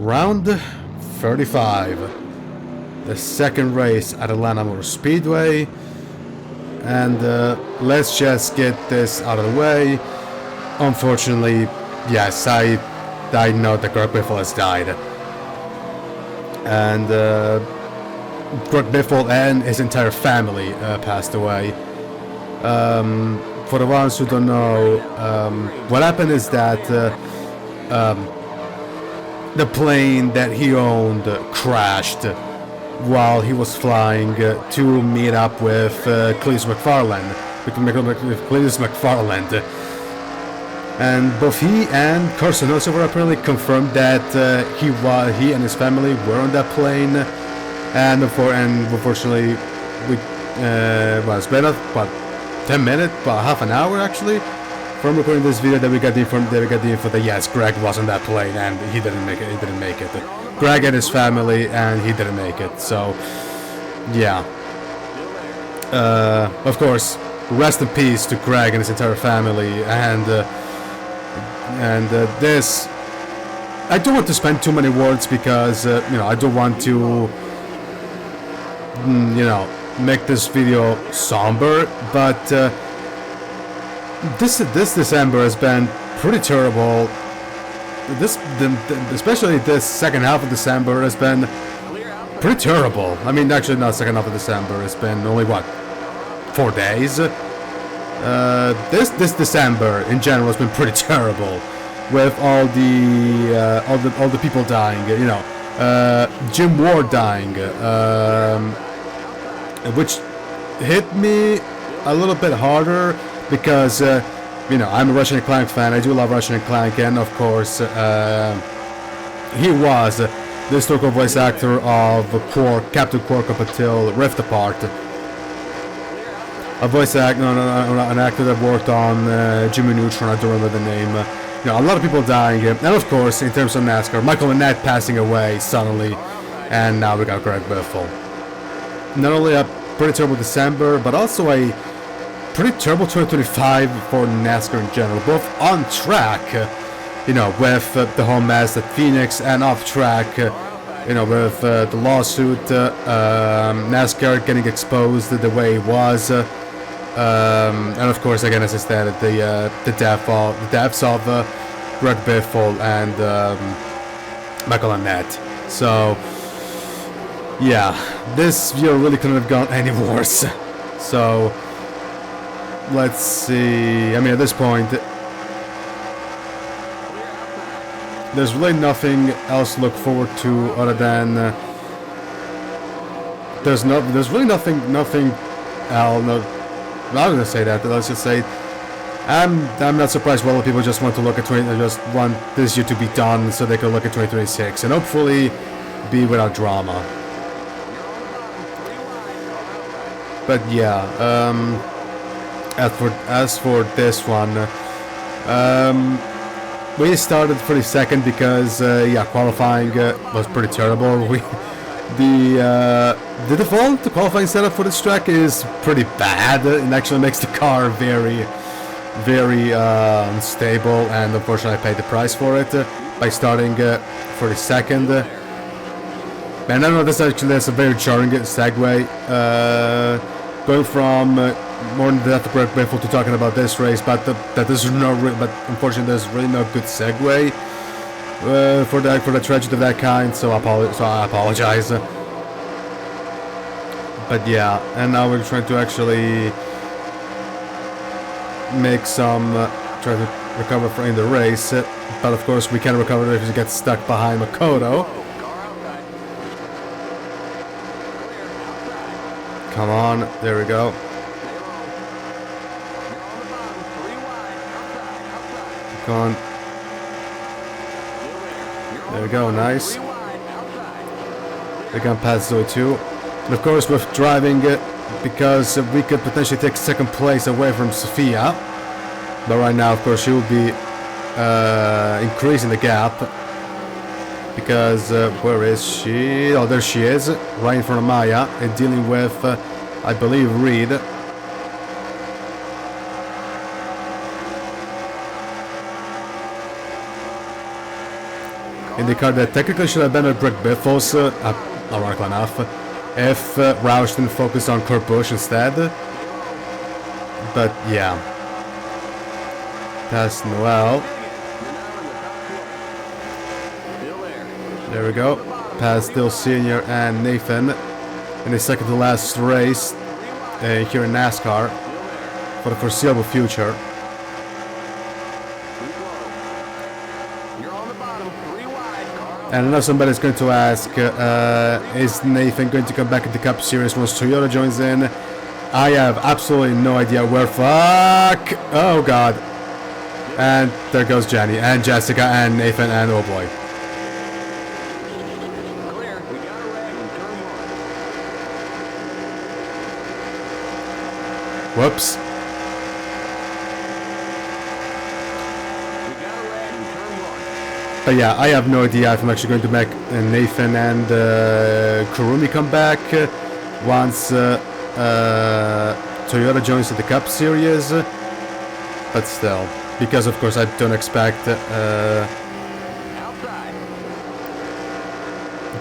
Round 35. The second race at Atlanta Motor Speedway. And let's just get this out of the way. Unfortunately, yes, I know that Greg Biffle has died. And Greg Biffle and his entire family passed away. For the ones who don't know, what happened is that the plane that he owned crashed while he was flying to meet up with Cletus McFarland. And both he and Carson also were apparently confirmed that he and his family were on that plane. And unfortunately, it's been about 10 minutes, about half an hour actually, from recording this video that we got the info that yes, Greg was on that plane and he didn't make it. Greg and his family, and he didn't make it. So, yeah. Of course, rest in peace to Greg and his entire family. And this, I don't want to spend too many words because I don't want to, make this video somber. But this December has been pretty terrible. Especially this second half of December has been pretty terrible. I mean, actually not second half of December. It's been only 4 days. This December in general has been pretty terrible, with all the people dying. Jim Ward dying, which hit me a little bit harder because. I'm a Ratchet & Clank fan. I do love Ratchet & Clank, and of course, he was the historical voice actor of Captain Quark up until Rift Apart. A voice actor, an actor that worked on Jimmy Neutron. I don't remember the name. A lot of people dying, and of course, in terms of NASCAR, Michael Annett passing away suddenly, and now we got Greg Biffle. Not only a pretty terrible December, but also a pretty terrible 2025 for NASCAR in general, both on track, with the whole mess at Phoenix, and off track, with the lawsuit, NASCAR getting exposed the way it was, and of course, again, as I stated, the deaths of Greg Biffle and Michael Annett. So, yeah, this year really couldn't have gone any worse. So. Let's see. I mean, at this point, there's really nothing else to look forward to other than there's really nothing else. No, I'm not gonna say that. Let's just say I'm not surprised. Well, people just want to look at just want this year to be done so they can look at 2026 and hopefully be without drama. But yeah. As for this one, we started pretty second because qualifying was pretty terrible. The default qualifying setup for this track is pretty bad. It actually makes the car very, very unstable, and unfortunately I paid the price for it by starting 42nd. And I know that's a very jarring segue. Going from more than that, Greg Biffle to talking about this race, but unfortunately there's really no good segue for the tragedy of that kind. So I apologize. But yeah, and now we're trying to actually make try to recover in the race. But of course we can't recover if we get stuck behind Makoto. Come on, there we go. Come on. There we go, nice. They can pass Zoe too. And of course with driving because we could potentially take second place away from Sophia. But right now, of course, she will be increasing the gap. Because, where is she? Oh, there she is, right in front of Maya, and dealing with, I believe, Reed. in the car that technically should have been with Greg Biffles, ironically enough, if Roush didn't focus on Kurt Busch instead. But yeah. Past Noel. There we go. Past Dill Sr. and Nathan in the second to last race here in NASCAR for the foreseeable future. And I know somebody's going to ask, is Nathan going to come back in the Cup Series once Toyota joins in? I have absolutely no idea where. Fuck! Oh god. And there goes Jenny, and Jessica, and Nathan, and oh boy. Whoops. But yeah, I have no idea if I'm actually going to make Nathan and Kurumi come back once Toyota joins the Cup Series. But still, because of course I don't expect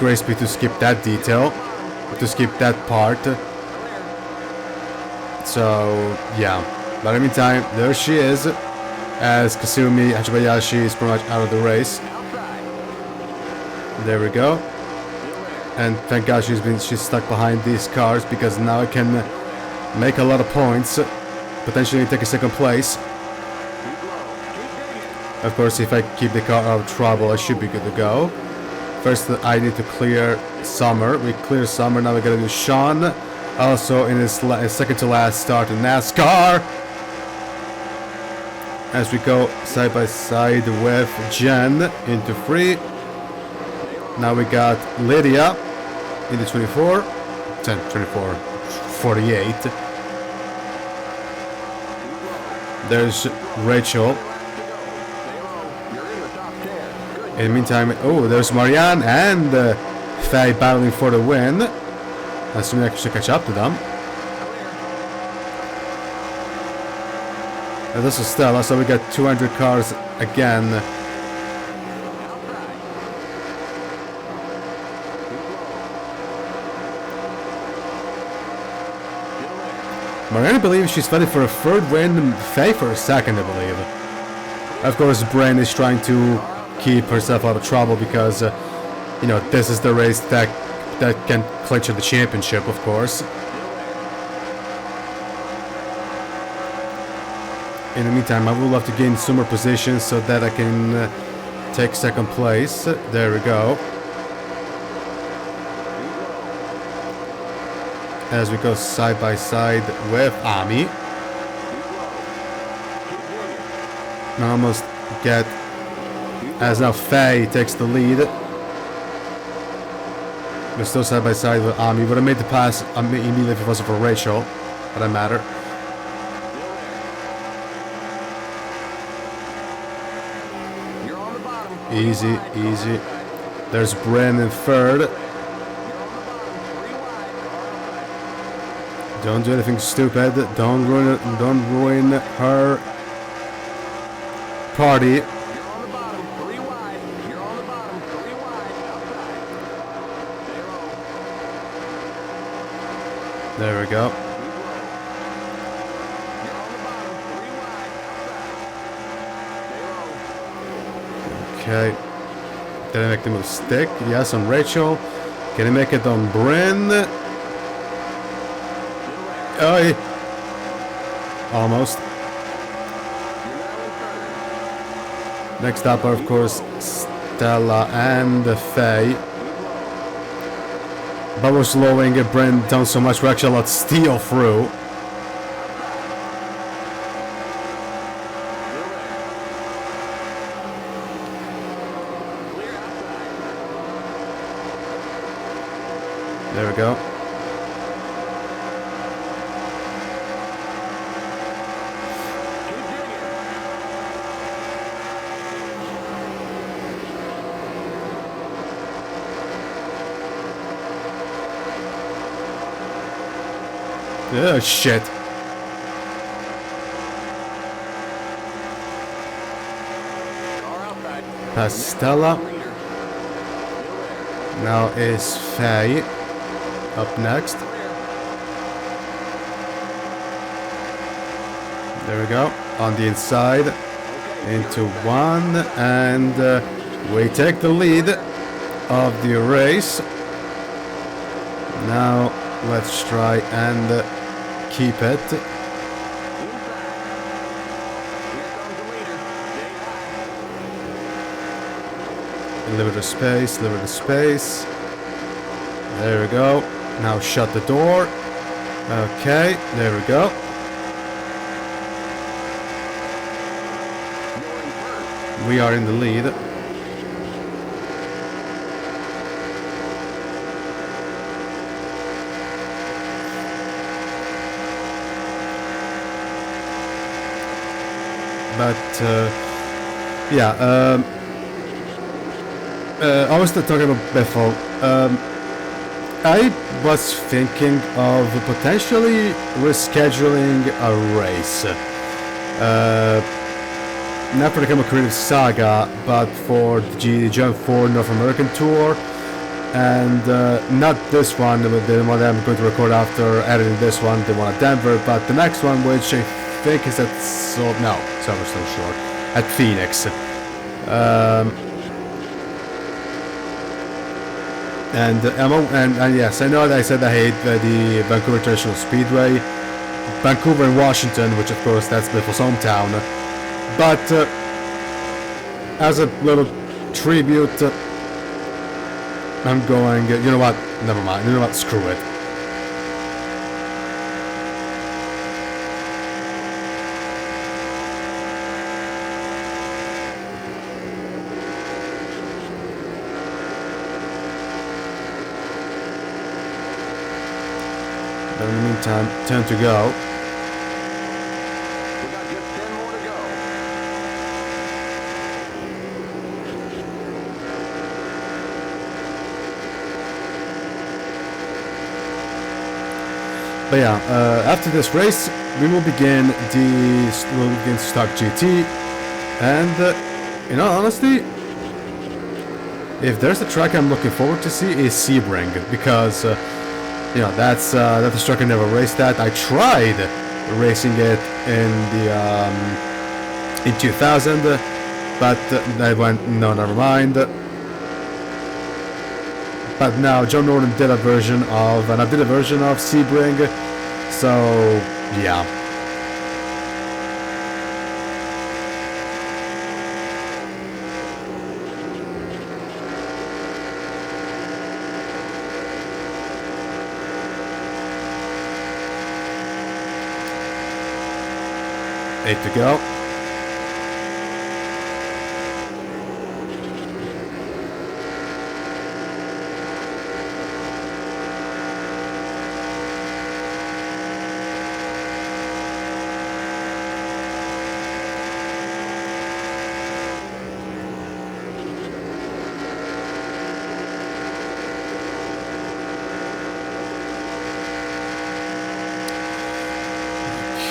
Grace B to skip that detail, to skip that part. So yeah, but in the meantime, there she is, as Kasumi Hachibayashi is pretty much out of the race. There we go. And thank God she's stuck behind these cars, because now I can make a lot of points, potentially take a second place. Of course, if I keep the car out of trouble, I should be good to go. First, I need to clear Summer. We clear Summer, now we gotta do Sean. Also in his second to last start in NASCAR. As we go side by side with Jen into 3. Now we got Lydia into 24. 24, 48. There's Rachel. In the meantime, oh, there's Marianne and Faye battling for the win. Assuming I should catch up to them. And this is Stella, so we got 200 cars again. Marianne believes she's fighting for a third win, Faye for a second, I believe. Of course, Brain is trying to keep herself out of trouble because, you know, this is the race that can clinch the championship, of course. In the meantime, I would love to gain some more positions so that I can take second place. There we go. As we go side by side with Ami. I almost get, as now Faye takes the lead. We're still side by side with Ami. Would have made the pass immediately if it wasn't for Rachel. But that matter. Easy, easy. There's Bren in third. Don't do anything stupid. Don't ruin her party. There we go. Okay. Did I make the move stick? Yes, on Rachel. Can I make it on Bryn? Oh, almost. Next up are, of course, Stella and Faye. But we're slowing Bryn down so much we're actually allowed to steal through. There we go. Oh shit. Past Stella. Now is Faye up next. There we go. On the inside. Into one. And we take the lead of the race. Now let's try and keep it. A little bit of space, a little bit of space. There we go. Now shut the door. Okay, there we go. We are in the lead. But yeah, I was talking about before. I was thinking of potentially rescheduling a race. Not for the Chemical Creative Saga, but for the Gen 4 North American Tour. And not this one, but the one that I'm going to record after editing this one, the one at Denver, but the next one, which I think is at Silverstone Shore, at Phoenix. And yes, I know that I said I hate the Vancouver International Speedway, Vancouver and Washington, which of course that's Biffle's hometown. But as a little tribute, I'm going. You know what? Never mind. You know what? Screw it. But in the meantime, 10 to go. We got just 10 more to go. But yeah, after this race, we will begin Stock GT, and in all honesty, if there's a track I'm looking forward to see is Sebring, because you know that's a track I never raced at. I tried racing it in 2000, but I went no, never mind. But now John Norton did a version of, and I did a version of Sebring, so yeah. Eight to go.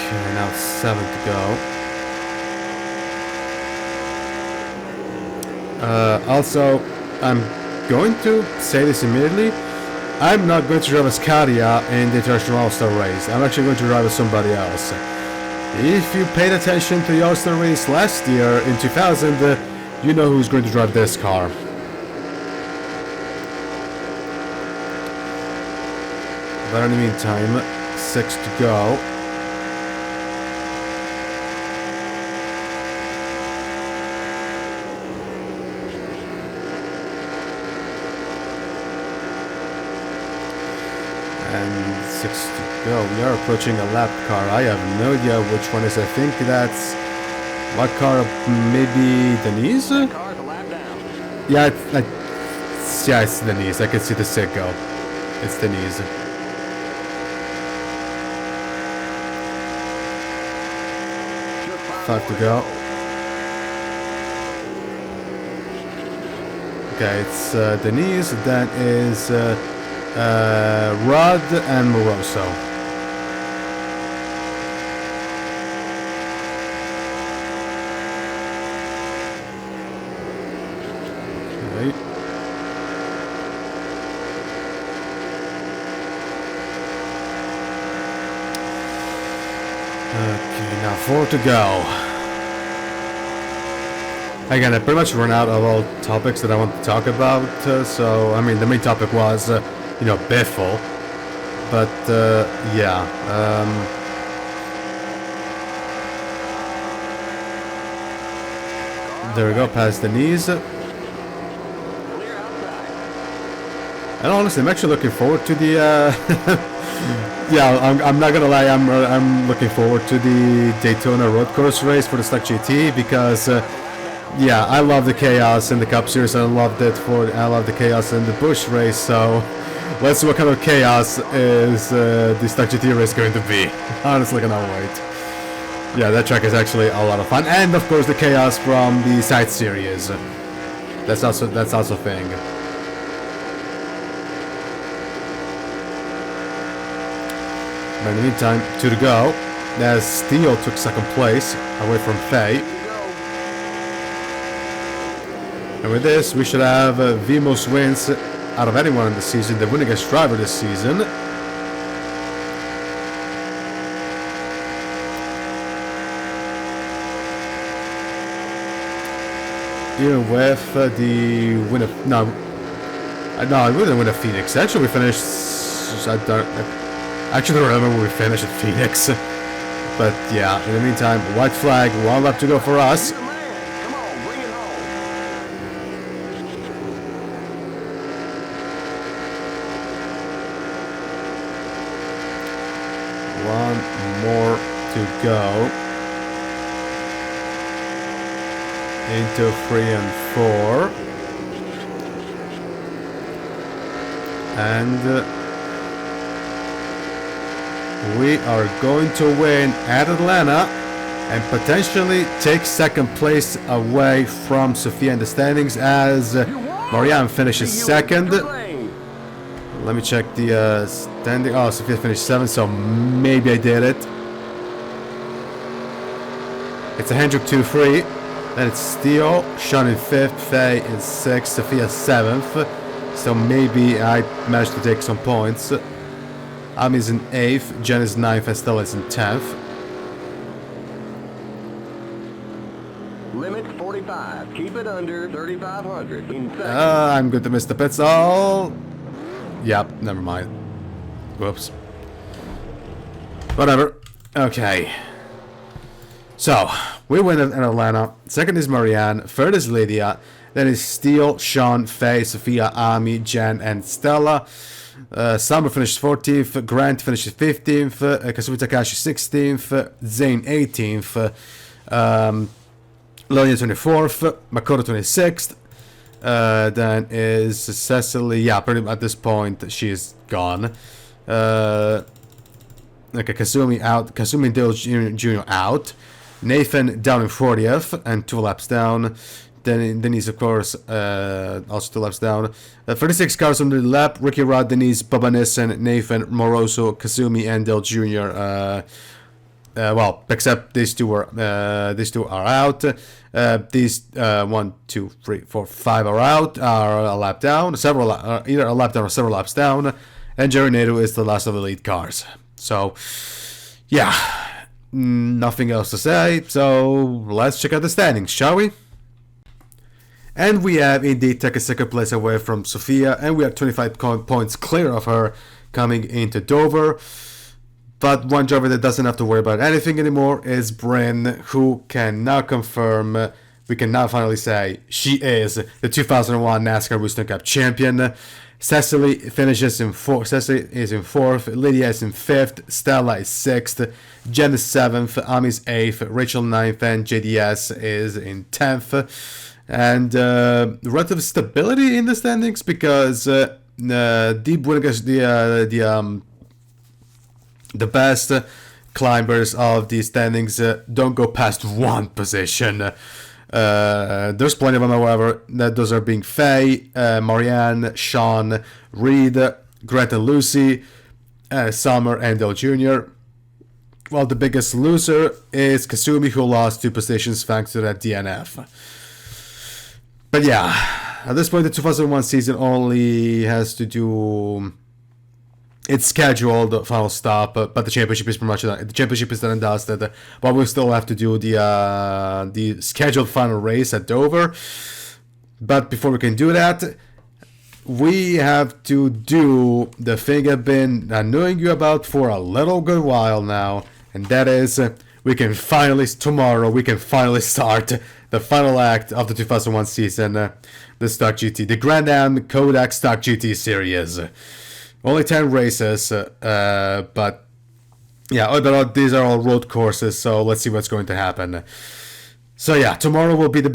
Okay, now 7 to go. Also, I'm going to say this immediately. I'm not going to drive as Katia in the International All-Star race. I'm actually going to drive as somebody else. If you paid attention to the All-Star race last year in 2000, you know who's going to drive this car. But in the meantime, 6 to go. And 6 to go. We are approaching a lap car. I have no idea which one is. I think that's what car? Maybe Denise? That car's a lap down. Yeah, it's Denise. I can see the SIG go. It's Denise. Just 5 to go. Okay, it's Denise. That is Rod and Moroso. Okay. 4 to go. Again, I pretty much run out of all topics that I want to talk about, so, I mean, the main topic was, Biffle, but, yeah, there we go, past the knees, Clear outside. and honestly, I'm actually looking forward to the, yeah, I'm not gonna lie, I'm looking forward to the Daytona road course race for the Stock GT, because, yeah, I love the chaos in the Cup Series. I love the chaos in the Busch race. So let's see what kind of chaos is the Stock GT race going to be. Honestly, cannot wait. Yeah, that track is actually a lot of fun, and of course the chaos from the side series. That's also a thing. But in the meantime, 2 to go. As Steele took second place away from Faye. And with this, we should have the most wins out of anyone in the season, the winningest driver this season. Even with the win of... No, I wouldn't win at Phoenix. Actually, we finished... I actually don't remember where we finished at Phoenix. But yeah, in the meantime, white flag, 1 lap to go for us. Come on, bring it home. One more to go. Into 3 and 4. And we are going to win at Atlanta and potentially take second place away from Sophia in the standings as Marianne finishes second. Let me check the standing. Oh, Sophia finished 7th, so maybe I did it. It's a Hendrick 2-3. Then it's Steele, Sean in 5th, Faye in 6th, Sophia 7th. So maybe I managed to take some points. Ami's in 8th, Jen is 9th, and Stella is in 10th. Limit 45. Keep it under 3,500. In second. I'm going to miss the pits all. Yep, never mind. Whoops. Whatever. Okay. So, we win in Atlanta. Second is Marianne. Third is Lydia. Then is Steele, Sean, Faye, Sophia, Ami, Jen, and Stella. Summer finished 14th. Grant finished 15th. Kasumi Takashi 16th. Zane 18th. Lonia 24th. Makoto 26th. Then is Cecily. Yeah, pretty much at this point she's gone. Okay, Kasumi out. Kasumi and Dale Jr. out. Nathan down in 40th and 2 laps down. Then Denise, of course, also 2 laps down. 36 cars on the lap. Ricky Rod, Denise, Bubba Nissen, Nathan, Moroso, Kasumi, and Dale Jr. Well, except these two are out. These 1, 2, 3, 4, 5 are out. Are a lap down. Either a lap down or several laps down. And Jerry Nato is the last of the lead cars. So, yeah. Nothing else to say, so let's check out the standings, shall we? And we have indeed taken second place away from Sophia, and we are 25 points clear of her coming into Dover. But one driver that doesn't have to worry about anything anymore is Bryn, who can now confirm, we can now finally say, she is the 2001 NASCAR Wisdom Cup champion. Cecily finishes in 4th. Cecily is in 4th. Lydia is in 5th. Stella is 6th. Jen is 7th. Ami is 8th. Rachel 9th. And JDS is in 10th. And relative stability in the standings because Deep Winners, the best climbers of these standings don't go past 1 position. There's plenty of them, however. Those are being Faye, Marianne, Sean, Reed, Grant and Lucy, Summer, and Dale Jr. Well, the biggest loser is Kasumi, who lost 2 positions thanks to that DNF. But yeah, at this point, the 2001 season only has to do it's scheduled final stop, but the championship is pretty much done. The championship is done and dusted, but we still have to do the scheduled final race at Dover. But before we can do that, we have to do the thing I've been knowing you about for a little good while now, and that is tomorrow we can finally start the final act of the 2001 season, the Stock GT, the Grand Am Kodak Stock GT series. Only 10 races, but yeah, but these are all road courses, so let's see what's going to happen. So yeah, tomorrow will be the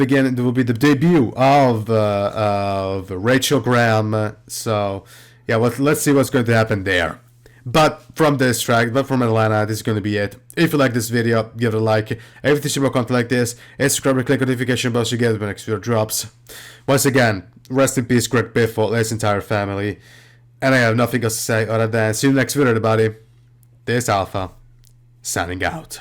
debut of Rachel Graham. So yeah, let's see what's going to happen there. But from Atlanta, this is going to be it. If you like this video, give it a like. If you see more content like this, subscribe and click the notification bell so you get it when next video drops. Once again, rest in peace, Greg Biffle, and his entire family. And I have nothing else to say other than see you in the next video, everybody. This Alpha, signing out.